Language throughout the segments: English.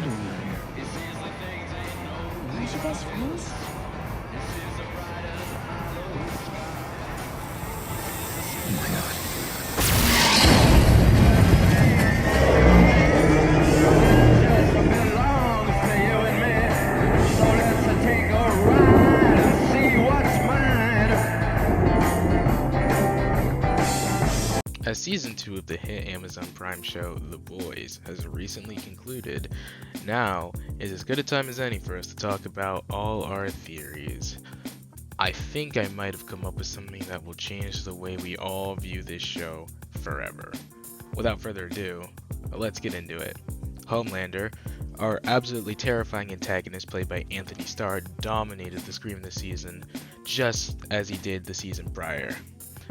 he doing out here? Aren't you guys friends? Oh my god. As season 2 of the hit Amazon Prime show The Boys has recently concluded, now is as good a time as any for us to talk about all our theories. I think I might have come up with something that will change the way we all view this show forever. Without further ado, let's get into it. Homelander, our absolutely terrifying antagonist played by Anthony Starr, dominated the screen this season, just as he did the season prior.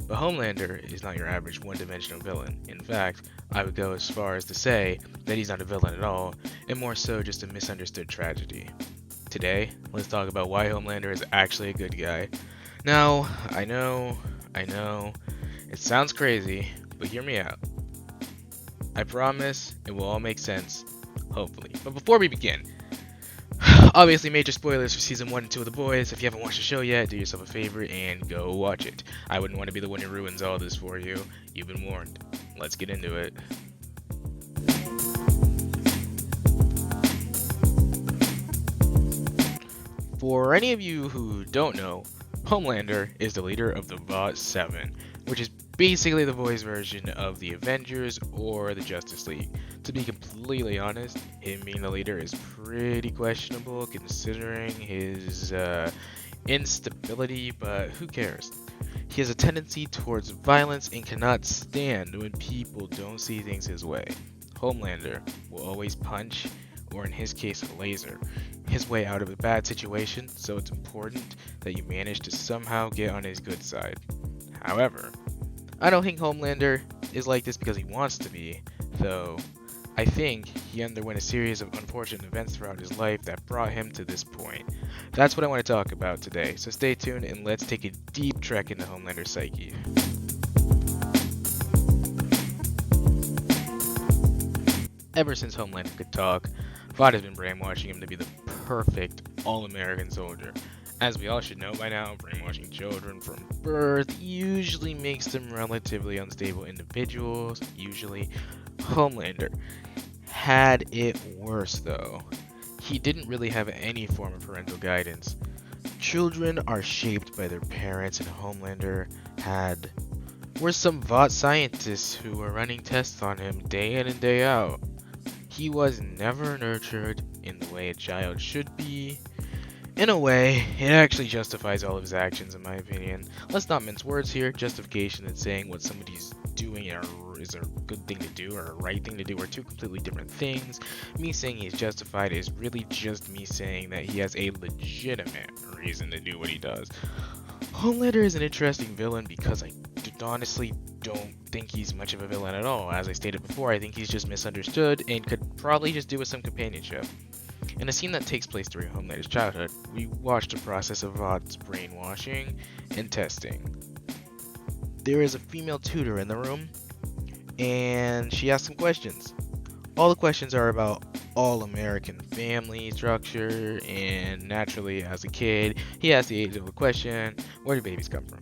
But Homelander is not your average one-dimensional villain. In fact, I would go as far as to say that he's not a villain at all, and more so just a misunderstood tragedy. Today, let's talk about why Homelander is actually a good guy. Now, I know, it sounds crazy, but hear me out. I promise it will all make sense, hopefully. But before we begin, obviously major spoilers for season 1 and 2 of The Boys. If you haven't watched the show yet, do yourself a favor and go watch it. I wouldn't want to be the one who ruins all this for you. You've been warned. Let's get into it. For any of you who don't know, Homelander is the leader of the Vought 7, which is basically the Boys' version of the Avengers or the Justice League. To be completely honest, him being the leader is pretty questionable considering his instability, but who cares? He has a tendency towards violence and cannot stand when people don't see things his way. Homelander will always punch, or in his case, laser, his way out of a bad situation, so it's important that you manage to somehow get on his good side. However, I don't think Homelander is like this because he wants to be, though I think he underwent a series of unfortunate events throughout his life that brought him to this point. That's what I want to talk about today, so stay tuned and let's take a deep trek into Homelander's psyche. Ever since Homelander could talk, Vought has been brainwashing him to be the perfect all-American soldier. As we all should know by now, brainwashing children from birth usually makes them relatively unstable individuals. Usually, Homelander had it worse though. He didn't really have any form of parental guidance. Children are shaped by their parents, and Homelander were some Vought scientists who were running tests on him day in and day out. He was never nurtured in the way a child should be. In a way, it actually justifies all of his actions in my opinion. Let's not mince words here. Justification and saying what somebody's doing is a good thing to do or a right thing to do are two completely different things. Me saying he's justified is really just me saying that he has a legitimate reason to do what he does. Homelander is an interesting villain because I honestly don't think he's much of a villain at all. As I stated before, I think he's just misunderstood and could probably just do with some companionship. In a scene that takes place during Homelander's childhood, we watched a process of Vought's brainwashing and testing. There is a female tutor in the room, and she asks some questions. All the questions are about all-American family structure, and naturally, as a kid, he asks the age-old question, where do babies come from?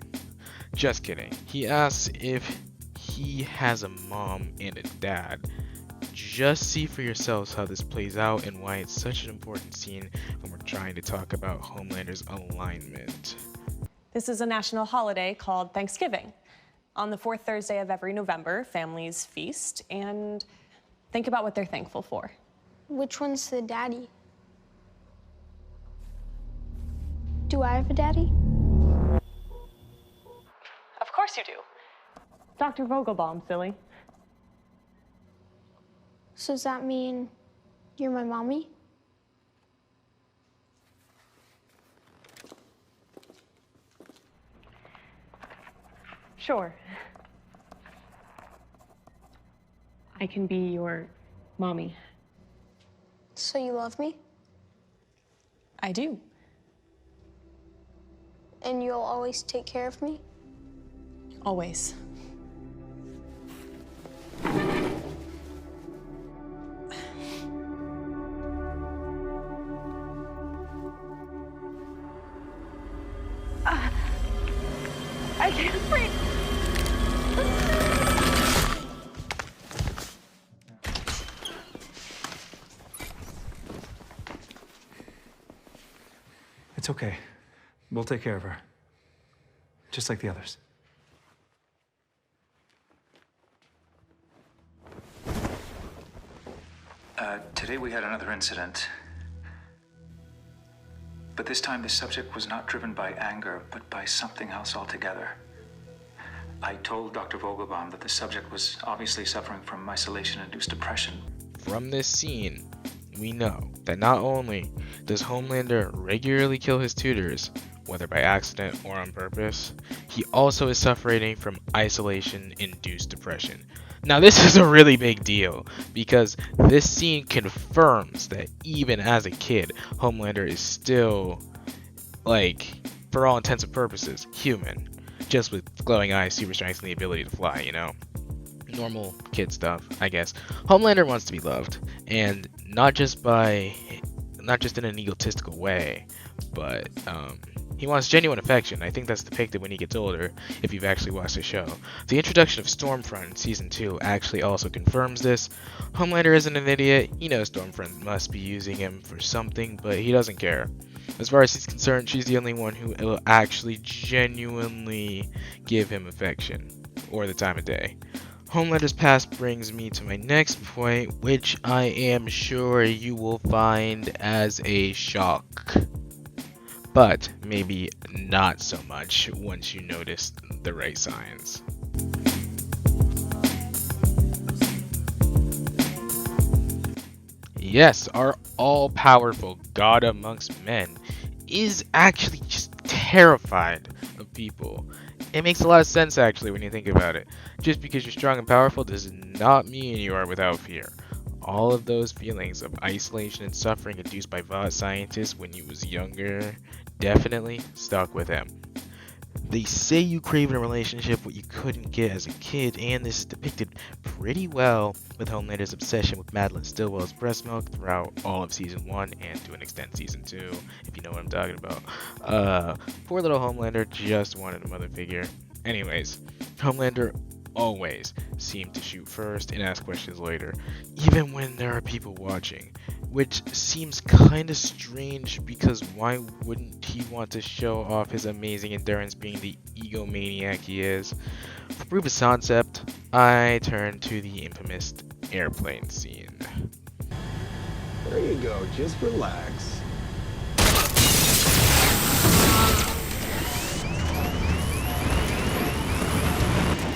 Just kidding. He asks if he has a mom and a dad. Just see for yourselves how this plays out and why it's such an important scene when we're trying to talk about Homelander's alignment. This is a national holiday called Thanksgiving. On the fourth Thursday of every November, families feast and think about what they're thankful for. Which one's the daddy? Do I have a daddy? Of course you do. Dr. Vogelbaum, silly. So does that mean you're my mommy? Sure. I can be your mommy. So you love me? I do. And you'll always take care of me? Always. I can't breathe. It's okay. We'll take care of her. Just like the others. Today we had another incident. But this time the subject was not driven by anger, but by something else altogether. I told Dr. Vogelbaum that the subject was obviously suffering from isolation-induced depression. From this scene, we know that not only does Homelander regularly kill his tutors, whether by accident or on purpose, he also is suffering from isolation-induced depression. Now this is a really big deal, because this scene confirms that even as a kid, Homelander is still, like, for all intents and purposes, human. Just with glowing eyes, super strength, and the ability to fly, you know? Normal kid stuff, I guess. Homelander wants to be loved, and not just in an egotistical way, but he wants genuine affection. I think that's depicted when he gets older, if you've actually watched the show. The introduction of Stormfront in Season 2 actually also confirms this. Homelander isn't an idiot. He knows Stormfront must be using him for something, but he doesn't care. As far as he's concerned, she's the only one who will actually genuinely give him affection, or the time of day. Homelander's past brings me to my next point, which I am sure you will find as a shock. But maybe not so much once you notice the right signs. Yes, our all-powerful God amongst men is actually just terrified of people. It makes a lot of sense actually when you think about it. Just because you're strong and powerful does not mean you are without fear. All of those feelings of isolation and suffering induced by Vought scientists when he was younger definitely stuck with him. They say you crave in a relationship what you couldn't get as a kid, and this is depicted pretty well with Homelander's obsession with Madeline Stillwell's breast milk throughout all of Season 1 and to an extent Season 2, if you know what I'm talking about. Poor little Homelander just wanted a mother figure. Anyways, Homelander always seemed to shoot first and ask questions later, even when there are people watching, which seems kinda strange because why wouldn't he want to show off his amazing endurance being the egomaniac he is? For proof of concept, I turn to the infamous airplane scene. There you go, just relax.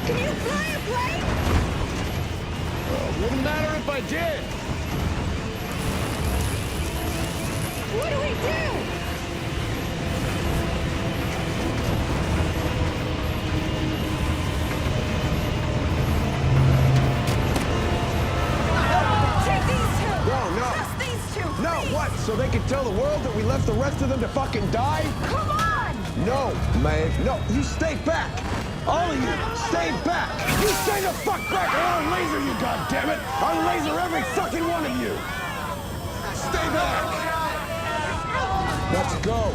Can you fly a plane? Well, wouldn't matter if I did. What do we do? Take these two! No. Just these two! No, please. what? So they can tell the world that we left the rest of them to fucking die? Come on! No, Maeve. No, you stay back. All of you, stay back. You stay the fuck back or I'll laser you, goddammit. I'll laser every fucking one of you. Stay back. Let's go.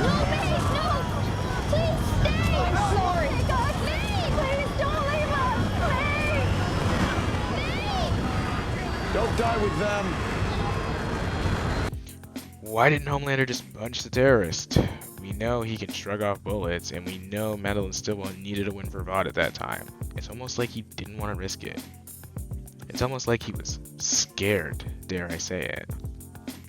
No, Maeve, no! Please stay! I'm sorry. God, Maeve! Please don't leave us! Maeve! Don't die with them. Why didn't Homelander just punch the terrorist? We know he can shrug off bullets, and we know Madeline Stillwell needed a win for Vought at that time. It's almost like he didn't want to risk it. It's almost like he was scared, dare I say it.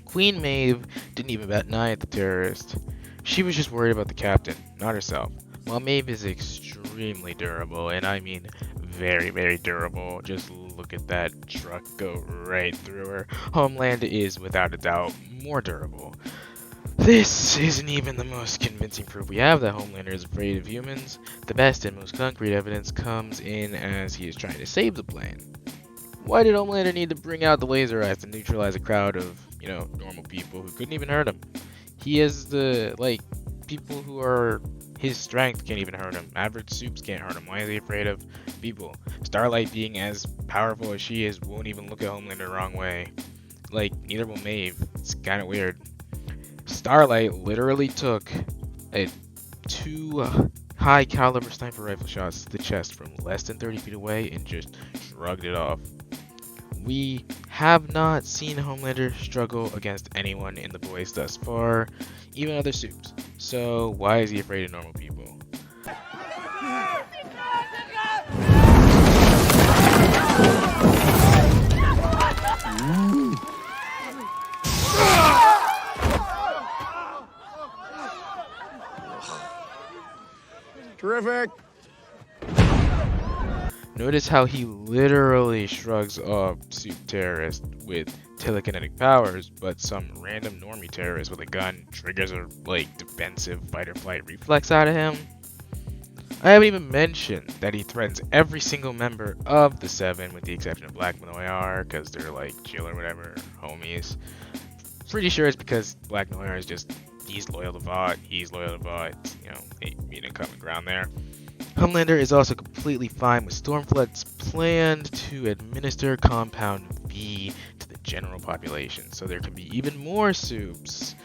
Queen Maeve didn't even bat an eye at the terrorist. She was just worried about the captain, not herself. While Maeve is extremely durable, and I mean very, very durable, just look at that truck go right through her, Homeland is without a doubt more durable. This isn't even the most convincing proof we have that Homelander is afraid of humans. The best and most concrete evidence comes in as he is trying to save the plane. Why did Homelander need to bring out the laser eyes to neutralize a crowd of, normal people who couldn't even hurt him? He is people who are his strength can't even hurt him. Average soups can't hurt him. Why is he afraid of people? Starlight, being as powerful as she is, won't even look at Homelander the wrong way. Neither will Maeve. It's kind of weird. Starlight literally took a 2 high caliber sniper rifle shots to the chest from less than 30 feet away and just shrugged it off. We have not seen Homelander struggle against anyone in the boys thus far, even other supes. So why is he afraid of normal people? Terrific. Notice how he literally shrugs off supe terrorist with telekinetic powers, but some random normie terrorist with a gun triggers a defensive fight or flight reflex out of him. I haven't even mentioned that he threatens every single member of the Seven with the exception of Black Noir because they're chill or whatever, homies. Pretty sure it's because Black Noir is just, he's loyal to Vought, he's loyal to Vought, meeting common ground there. Homelander is also completely fine with Stormflood's plan to administer Compound V to the general population, so there can be even more supes.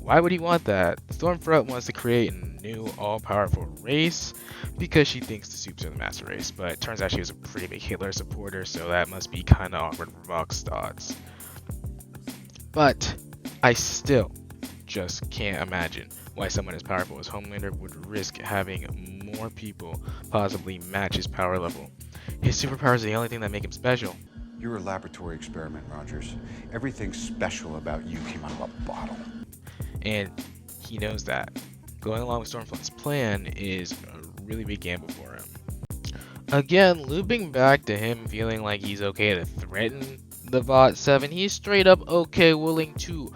Why would he want that? Stormfront wants to create a new all-powerful race because she thinks the supes are the master race, but it turns out she was a pretty big Hitler supporter, so that must be kinda awkward for Vox thoughts. But I still just can't imagine why someone as powerful as Homelander would risk having more people possibly match his power level. His superpowers are the only thing that make him special. You're a laboratory experiment, Rogers. Everything special about you came out of a bottle. And he knows that. Going along with Stormfront's plan is a really big gamble for him. Again, looping back to him feeling like he's okay to threaten the Vought 7, he's straight up okay willing to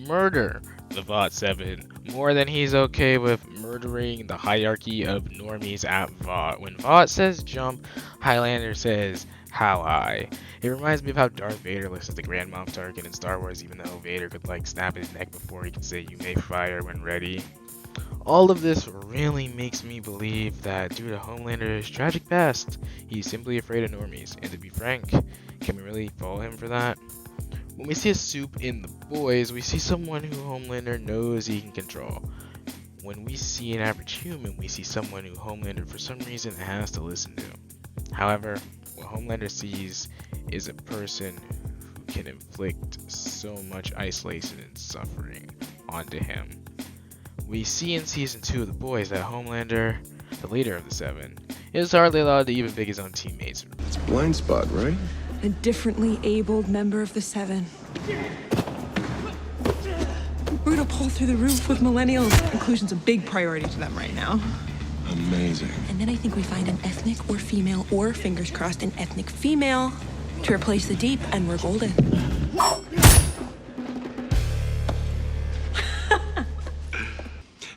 murder the Vought 7 more than he's okay with murdering the hierarchy of normies at Vought. When Vought says jump, Highlander says how high. It reminds me of how Darth Vader lists as the Grand Moff Tarkin in Star Wars, even though Vader could snap his neck before he could say you may fire when ready. All of this really makes me believe that due to Homelander's tragic past, he's simply afraid of normies, and to be frank, can we really follow him for that? When we see a supe in the boys, we see someone who Homelander knows he can control. When we see an average human, we see someone who Homelander for some reason has to listen to. However, what Homelander sees is a person who can inflict so much isolation and suffering onto him. We see in season 2 of The Boys that Homelander, the leader of the Seven, is hardly allowed to even pick his own teammates. It's blind spot, right? A differently abled member of the Seven. Brutal pull through the roof with millennials. Inclusion's a big priority to them right now. Amazing. And then I think we find an ethnic or female, or fingers crossed, an ethnic female to replace the Deep, and we're golden.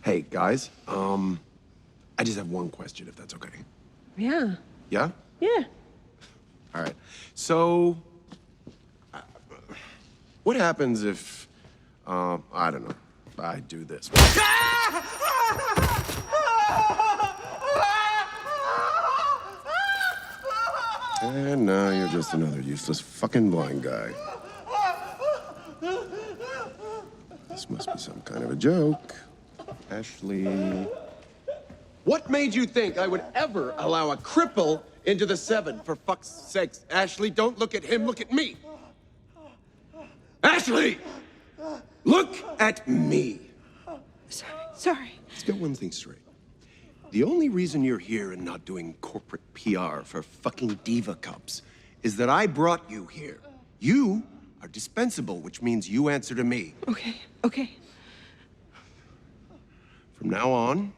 Hey, guys, I just have one question, if that's okay. Yeah. Yeah? Yeah. All right. So, what happens if, I don't know, I do this? And now you're just another useless fucking blind guy. This must be some kind of a joke. Ashley. What made you think I would ever allow a cripple into the Seven? For fuck's sakes, Ashley, don't look at him, look at me. Ashley! Look at me. Sorry. Let's get one thing straight. The only reason you're here and not doing corporate PR for fucking Diva Cups is that I brought you here. You are dispensable, which means you answer to me. Okay. From now on,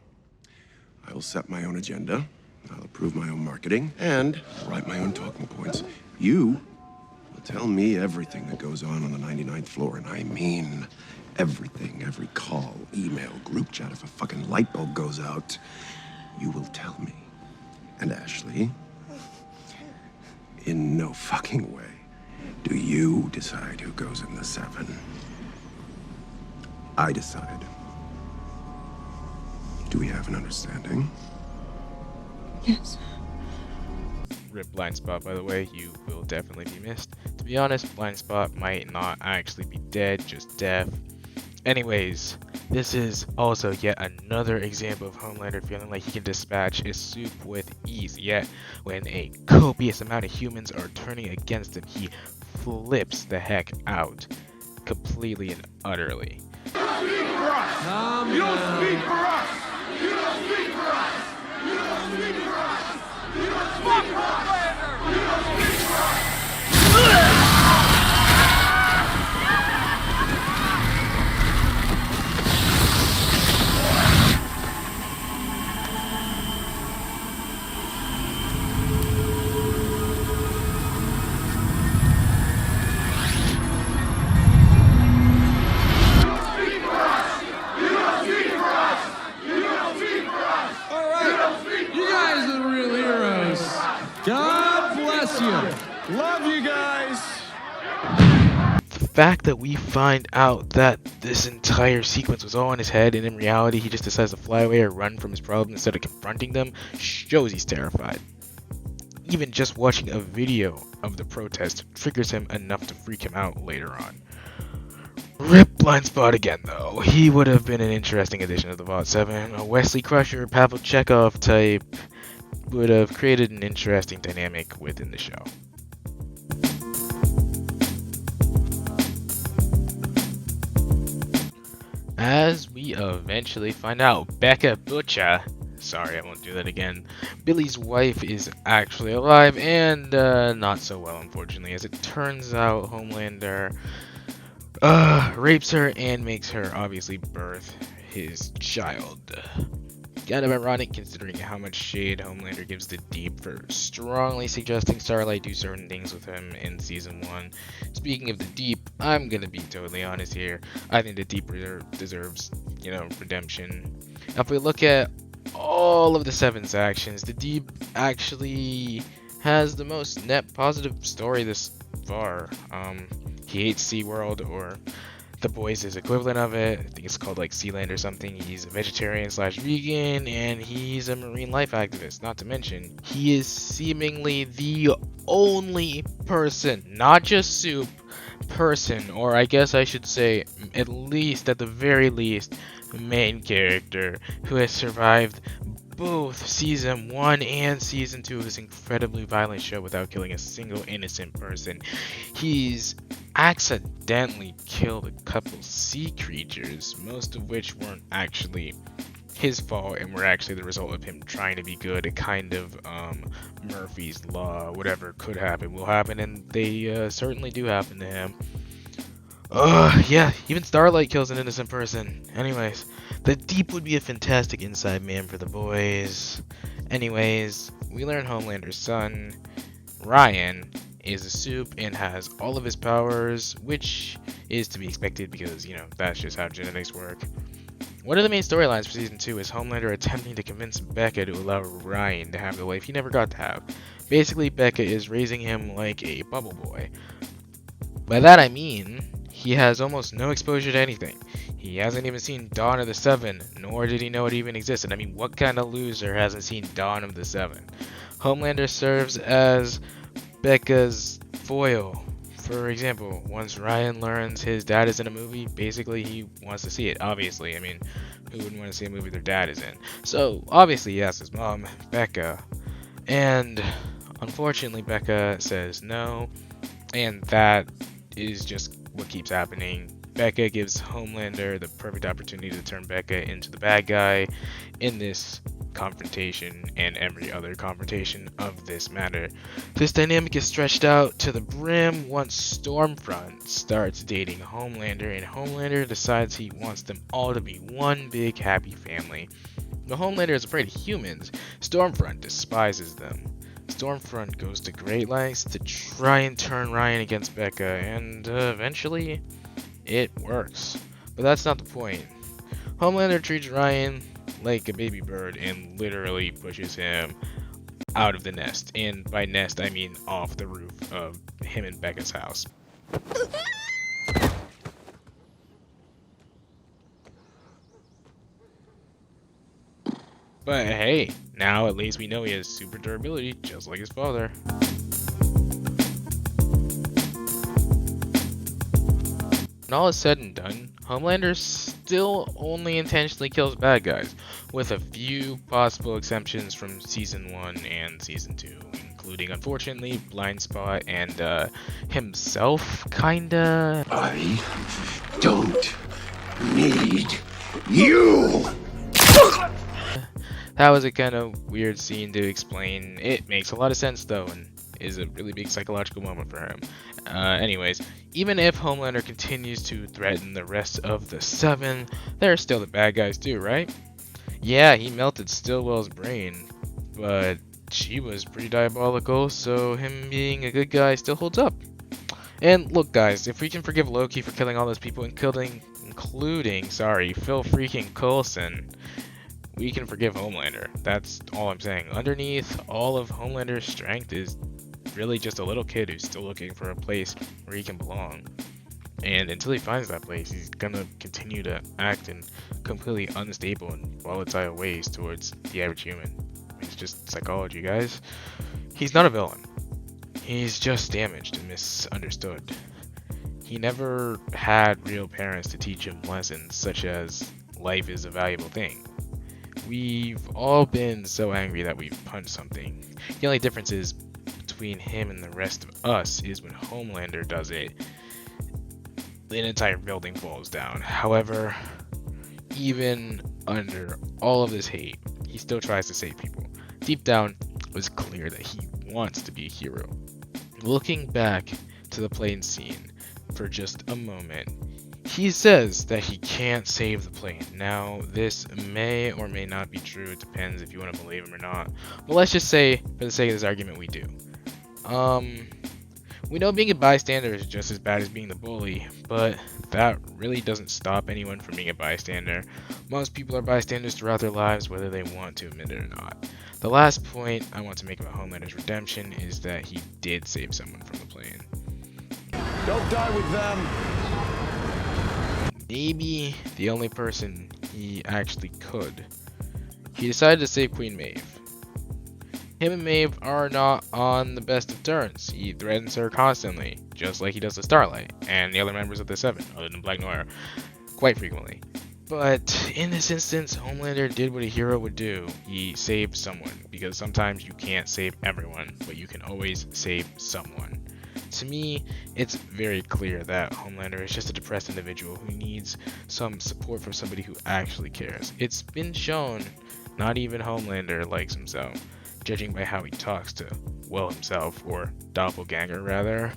I will set my own agenda, I'll approve my own marketing, and write my own talking points. You will tell me everything that goes on the 99th floor, and I mean everything. Every call, email, group chat. If a fucking light bulb goes out, you will tell me. And Ashley, in no fucking way do you decide who goes in the Seven. I decide. Do we have an understanding? Yes. Rip Blind Spot, by the way, you will definitely be missed. To be honest, Blind Spot might not actually be dead, just deaf. Anyways, this is also yet another example of Homelander feeling like he can dispatch his soup with ease, yet when a copious amount of humans are turning against him, he flips the heck out, completely and utterly. You don't speak for us! You don't speak for us! You don't speak for us! You don't speak for us! You don't speak for us! God bless you. Love you guys! The fact that we find out that this entire sequence was all in his head and in reality he just decides to fly away or run from his problems instead of confronting them shows he's terrified. Even just watching a video of the protest triggers him enough to freak him out later on. Rip Blind Spot again though. He would have been an interesting addition to the Vault 7. A Wesley Crusher, Pavel Chekhov type would have created an interesting dynamic within the show. As we eventually find out, Becca Butcher, sorry I won't do that again, Billy's wife is actually alive and not so well unfortunately. As it turns out, Homelander rapes her and makes her obviously birth his child. Kind of ironic considering how much shade Homelander gives the Deep for strongly suggesting Starlight do certain things with him in season 1. Speaking of the Deep, I'm gonna be totally honest here. I think the Deep deserves, redemption. Now, if we look at all of the Seven's actions, the Deep actually has the most net positive story this far. He hates SeaWorld, or The Boys' is equivalent of it. I think it's called like Sealand or something. He's a vegetarian/vegan, and he's a marine life activist. Not to mention, he is seemingly the only person, not just Soup, person, or I guess I should say, at the very least, main character who has survived both season 1 and season 2 of this incredibly violent show without killing a single innocent person. He's accidentally killed a couple sea creatures, most of which weren't actually his fault and were actually the result of him trying to be good. A kind of Murphy's Law, whatever could happen will happen, and they certainly do happen to him. Yeah, even Starlight kills an innocent person. Anyways, the Deep would be a fantastic inside man for the boys. Anyways, we learn Homelander's son, Ryan, is a Soup and has all of his powers, which is to be expected because, that's just how genetics work. One of the main storylines for season 2 is Homelander attempting to convince Becca to allow Ryan to have the life he never got to have. Basically, Becca is raising him like a bubble boy. By that I mean, he has almost no exposure to anything. He hasn't even seen Dawn of the Seven, nor did he know it even existed. I mean, what kind of loser hasn't seen Dawn of the Seven? Homelander serves as Becca's foil. For example, once Ryan learns his dad is in a movie, basically he wants to see it, obviously. I mean, who wouldn't want to see a movie their dad is in? So, obviously he asks his mom, Becca. And, unfortunately, Becca says no. And that is just what keeps happening. Becca gives Homelander the perfect opportunity to turn Becca into the bad guy in this confrontation and every other confrontation of this matter. This dynamic is stretched out to the brim once Stormfront starts dating Homelander, and Homelander decides he wants them all to be one big happy family. But Homelander is afraid of humans. Stormfront despises them. Stormfront goes to great lengths to try and turn Ryan against Becca, and eventually it works. But that's not the point. Homelander treats Ryan like a baby bird and literally pushes him out of the nest. And by nest, I mean off the roof of him and Becca's house. But hey, now at least we know he has super durability, just like his father. When all is said and done, Homelander still only intentionally kills bad guys, with a few possible exceptions from Season 1 and Season 2, including, unfortunately, Blind Spot and himself, kinda. I don't need you! That was a kind of weird scene to explain. It makes a lot of sense though, and is a really big psychological moment for him. Anyways, even if Homelander continues to threaten the rest of the Seven, they're still the bad guys too, right? Yeah, he melted Stillwell's brain, but she was pretty diabolical, so him being a good guy still holds up. And look guys, if we can forgive Loki for killing all those people, including Phil freaking Coulson, we can forgive Homelander. That's all I'm saying. Underneath all of Homelander's strength is really just a little kid who's still looking for a place where he can belong. And until he finds that place, he's gonna continue to act in completely unstable and volatile ways towards the average human. It's just psychology, guys. He's not a villain. He's just damaged and misunderstood. He never had real parents to teach him lessons such as life is a valuable thing. We've all been so angry that we've punched something. The only difference is between him and the rest of us is when Homelander does it, an entire building falls down. However, even under all of this hate, he still tries to save people. Deep down, it was clear that he wants to be a hero. Looking back to the plane scene for just a moment, he says that he can't save the plane. Now, this may or may not be true. It depends if you want to believe him or not. But let's just say, for the sake of this argument, we do. We know being a bystander is just as bad as being the bully, but that really doesn't stop anyone from being a bystander. Most people are bystanders throughout their lives, whether they want to admit it or not. The last point I want to make about Homelander's redemption is that he did save someone from the plane. Don't die with them! Maybe the only person he actually could. He decided to save Queen Maeve. Him and Maeve are not on the best of terms. He threatens her constantly, just like he does to Starlight and the other members of the Seven, other than Black Noir, quite frequently. But in this instance, Homelander did what a hero would do. He saved someone, because sometimes you can't save everyone, but you can always save someone. To me, it's very clear that Homelander is just a depressed individual who needs some support from somebody who actually cares. It's been shown not even Homelander likes himself, judging by how he talks to Will himself, or Doppelganger rather.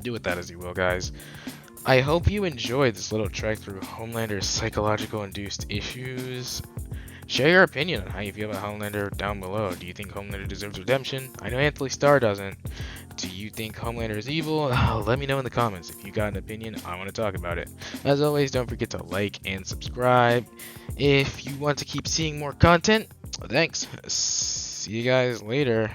Do with that as you will, guys. I hope you enjoyed this little trek through Homelander's psychological induced issues. Share your opinion on how you feel about Homelander down below. Do you think Homelander deserves redemption? I know Anthony Starr doesn't. Do you think Homelander is evil? Let me know in the comments. If you got an opinion, I want to talk about it. As always, don't forget to like and subscribe. If you want to keep seeing more content, thanks. See you guys later.